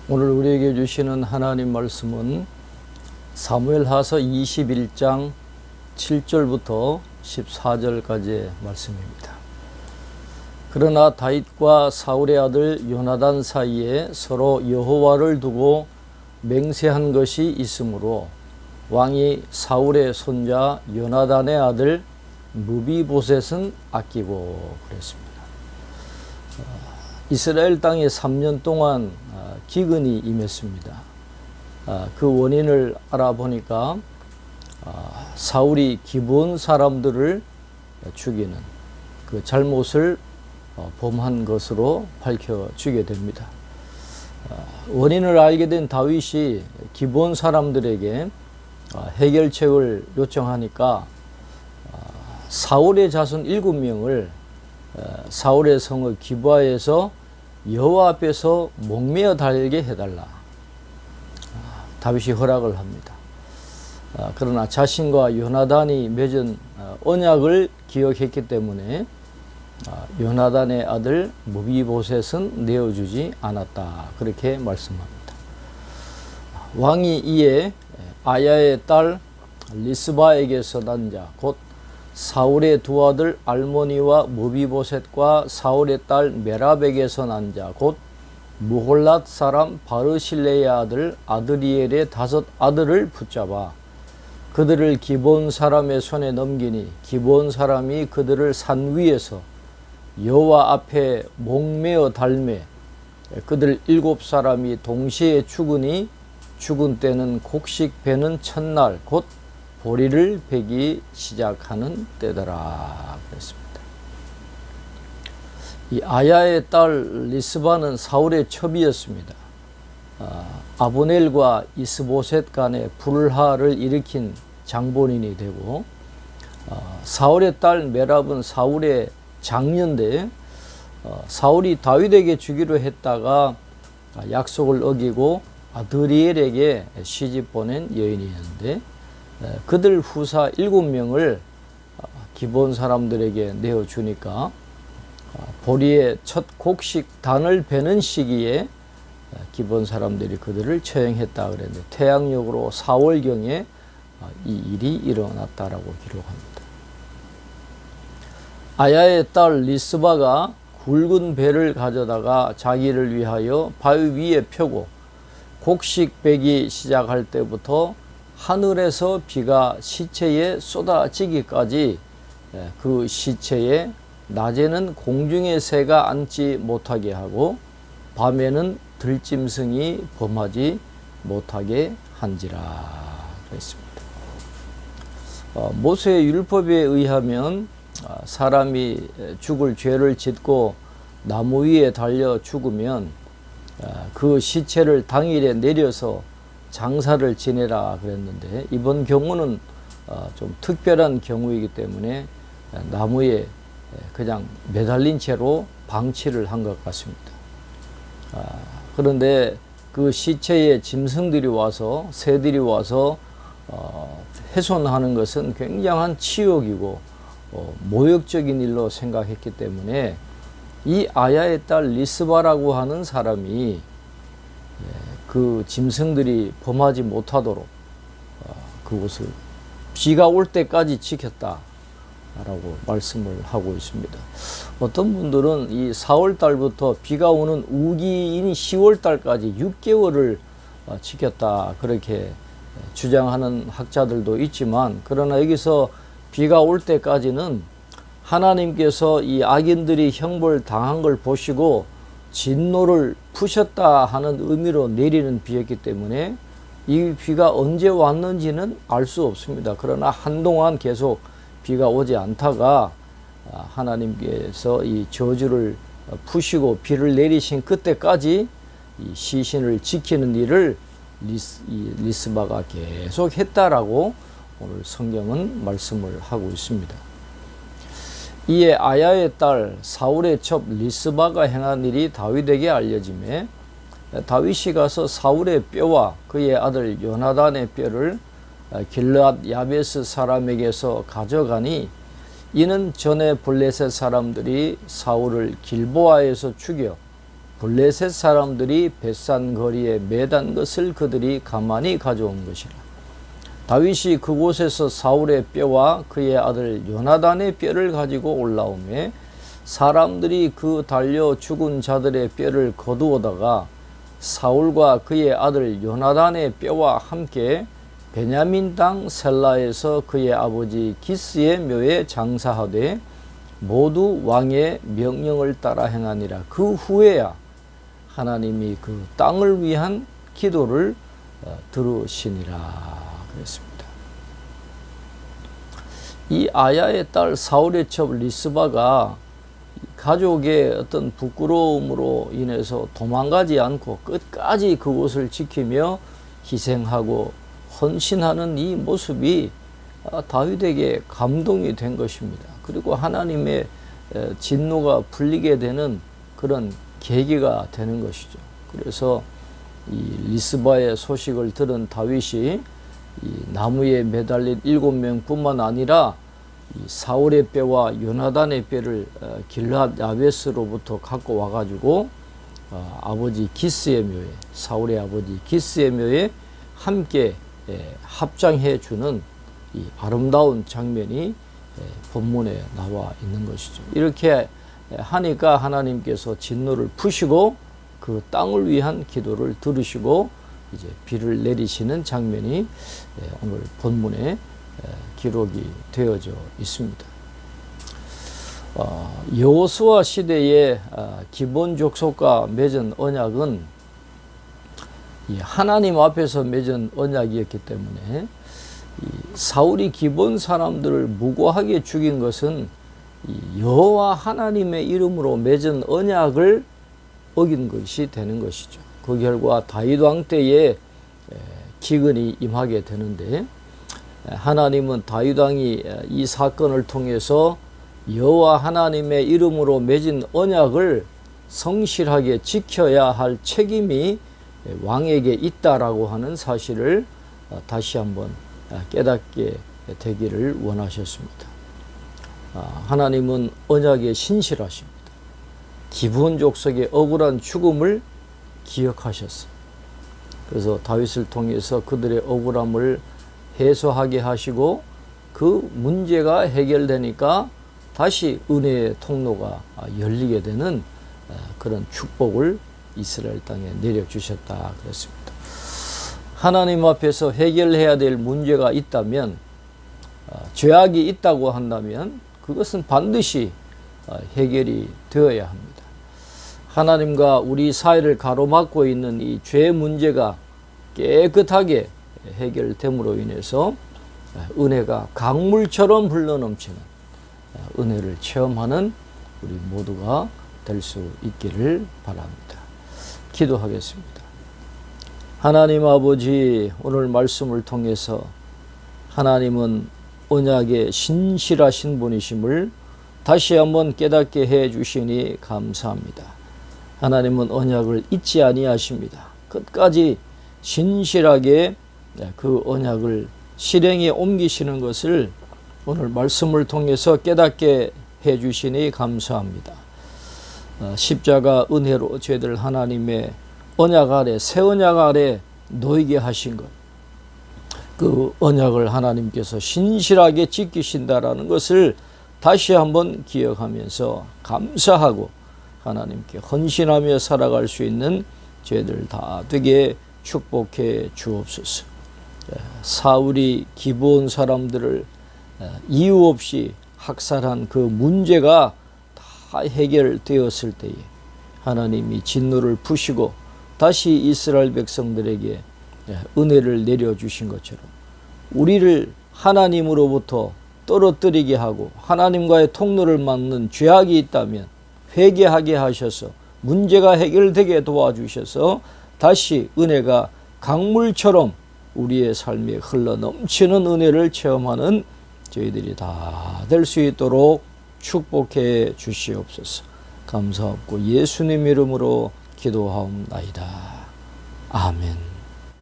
오늘 우리에게 주시는 하나님 말씀은 사무엘하서 21장 7절부터 14절까지의 말씀입니다. 그러나 다윗과 사울의 아들 요나단 사이에 서로 여호와를 두고 맹세한 것이 있으므로 왕이 사울의 손자 요나단의 아들 무비보셋은 아끼고 그랬습니다. 이스라엘 땅에 3년 동안 기근이 임했습니다. 그 원인을 알아보니까 사울이 기브온 사람들을 죽이는 그 잘못을 범한 것으로 밝혀지게 됩니다. 원인을 알게 된 다윗이 기브온 사람들에게 해결책을 요청하니까 사울의 자손 7명을 사울의 성읍 기브아에서 여호와 앞에서 목매어 달게 해달라. 다윗이 허락을 합니다. 그러나 자신과 요나단이 맺은 언약을 기억했기 때문에 요나단의 아들 무비보셋은 내어주지 않았다. 그렇게 말씀합니다. 왕이 이에 아야의 딸 리스바에게서 난 자 곧 사울의 두 아들 알모니와 무비보셋과 사울의 딸 메랍에게서 난 자 곧 무홀랏 사람 바르실레의 아들 아드리엘의 5 아들을 붙잡아 그들을 기브온 사람의 손에 넘기니 기브온 사람이 그들을 산 위에서 여호와 앞에 목매어 달매 그들 7사람이 동시에 죽으니 죽은 때는 곡식 베는 첫날 곧 보리를 베기 시작하는 때더라 그랬습니다. 이 아야의 딸 리스바는 사울의 첩이었습니다. 아브넬과 이스보셋 간의 불화를 일으킨 장본인이 되고 사울의 딸 메랍은 사울의 장녀인데 사울이 다윗에게 주기로 했다가 약속을 어기고 아드리엘에게 시집 보낸 여인이었는데 그들 후사 7명을 기브온 사람들에게 내어주니까 보리의 첫 곡식 단을 베는 시기에 기브온 사람들이 그들을 처형했다 그랬는데 태양력으로 4월경에 이 일이 일어났다라고 기록합니다. 아야의 딸 리스바가 굵은 배를 가져다가 자기를 위하여 바위 위에 펴고 곡식 베기 시작할 때부터 하늘에서 비가 시체에 쏟아지기까지 그 시체에 낮에는 공중의 새가 앉지 못하게 하고 밤에는 들짐승이 범하지 못하게 한지라 그랬습니다. 모세의 율법에 의하면 사람이 죽을 죄를 짓고 나무 위에 달려 죽으면 그 시체를 당일에 내려서 장사를 지내라 그랬는데 이번 경우는 좀 특별한 경우이기 때문에 나무에 그냥 매달린 채로 방치를 한 것 같습니다. 그런데 그 시체에 짐승들이 와서 새들이 와서 훼손하는 것은 굉장한 치욕이고 모욕적인 일로 생각했기 때문에 이 아야의 딸 리스바라고 하는 사람이 그 짐승들이 범하지 못하도록 그곳을 비가 올 때까지 지켰다라고 말씀을 하고 있습니다. 어떤 분들은 이 4월달부터 비가 오는 우기인 10월달까지 6개월을 지켰다 그렇게 주장하는 학자들도 있지만 그러나 여기서 비가 올 때까지는 하나님께서 이 악인들이 형벌 당한 걸 보시고 진노를 푸셨다 하는 의미로 내리는 비였기 때문에 이 비가 언제 왔는지는 알 수 없습니다. 그러나 한동안 계속 비가 오지 않다가 하나님께서 이 저주를 푸시고 비를 내리신 그때까지 이 시신을 지키는 일을 리스바가 계속 했다라고 오늘 성경은 말씀을 하고 있습니다. 이에 아야의 딸 사울의 첩 리스바가 행한 일이 다윗에게 알려지매 다윗이 가서 사울의 뼈와 그의 아들 요나단의 뼈를 길르앗 야베스 사람에게서 가져가니 이는 전에 블레셋 사람들이 사울을 길보아에서 죽여 블레셋 사람들이 벳산 거리에 매단 것을 그들이 가만히 가져온 것이라. 다윗이 그곳에서 사울의 뼈와 그의 아들 요나단의 뼈를 가지고 올라오매 사람들이 그 달려 죽은 자들의 뼈를 거두어다가 사울과 그의 아들 요나단의 뼈와 함께 베냐민 땅 셀라에서 그의 아버지 기스의 묘에 장사하되 모두 왕의 명령을 따라 행하니라. 그 후에야 하나님이 그 땅을 위한 기도를 들으시니라 그랬습니다. 이 아야의 딸 사울의 첩 리스바가 가족의 어떤 부끄러움으로 인해서 도망가지 않고 끝까지 그곳을 지키며 희생하고 헌신하는 이 모습이 다윗에게 감동이 된 것입니다. 그리고 하나님의 진노가 풀리게 되는 그런 계기가 되는 것이죠. 그래서 이 리스바의 소식을 들은 다윗이 이 나무에 매달린 7명뿐만 아니라 이 사울의 뼈와 요나단의 뼈를 길앗 야베스로부터 갖고 와가지고 아버지 기스의 묘에, 사울의 아버지 기스의 묘에 함께 합장해 주는 이 아름다운 장면이 본문에 나와 있는 것이죠. 이렇게 하니까 하나님께서 진노를 푸시고 그 땅을 위한 기도를 들으시고 이제 비를 내리시는 장면이 오늘 본문에 기록이 되어져 있습니다. 여호수아 시대의 기본 족속과 맺은 언약은 하나님 앞에서 맺은 언약이었기 때문에 사울이 기본 사람들을 무고하게 죽인 것은 여호와 하나님의 이름으로 맺은 언약을 어긴 것이 되는 것이죠. 그 결과 다윗 왕 때에 기근이 임하게 되는데 하나님은 다윗 왕이 이 사건을 통해서 여호와 하나님의 이름으로 맺은 언약을 성실하게 지켜야 할 책임이 왕에게 있다라고 하는 사실을 다시 한번 깨닫게 되기를 원하셨습니다. 하나님은 언약에 신실하십니다. 기브온 족속의 억울한 죽음을 기억하셨어요. 그래서 다윗을 통해서 그들의 억울함을 해소하게 하시고 그 문제가 해결되니까 다시 은혜의 통로가 열리게 되는 그런 축복을 이스라엘 땅에 내려주셨다 그랬습니다. 하나님 앞에서 해결해야 될 문제가 있다면, 죄악이 있다고 한다면 그것은 반드시 해결이 되어야 합니다. 하나님과 우리 사이를 가로막고 있는 이 죄 문제가 깨끗하게 해결됨으로 인해서 은혜가 강물처럼 흘러넘치는 은혜를 체험하는 우리 모두가 될 수 있기를 바랍니다. 기도하겠습니다. 하나님 아버지, 오늘 말씀을 통해서 하나님은 언약에 신실하신 분이심을 다시 한번 깨닫게 해 주시니 감사합니다. 하나님은 언약을 잊지 아니하십니다. 끝까지 신실하게 그 언약을 실행에 옮기시는 것을 오늘 말씀을 통해서 깨닫게 해 주시니 감사합니다. 십자가 은혜로 저희들 하나님의 언약 아래, 새 언약 아래 놓이게 하신 것, 그 언약을 하나님께서 신실하게 지키신다라는 것을 다시 한번 기억하면서 감사하고 하나님께 헌신하며 살아갈 수 있는 저희들 다 되게 축복해 주옵소서. 사울이 기브온 사람들을 이유 없이 학살한 그 문제가 다 해결되었을 때에 하나님이 진노를 푸시고 다시 이스라엘 백성들에게 은혜를 내려주신 것처럼 우리를 하나님으로부터 떨어뜨리게 하고 하나님과의 통로를 막는 죄악이 있다면 회개하게 하셔서 문제가 해결되게 도와주셔서 다시 은혜가 강물처럼 우리의 삶에 흘러넘치는 은혜를 체험하는 저희들이 다 될 수 있도록 축복해 주시옵소서. 감사하고 예수님 이름으로 기도하옵나이다. 아멘.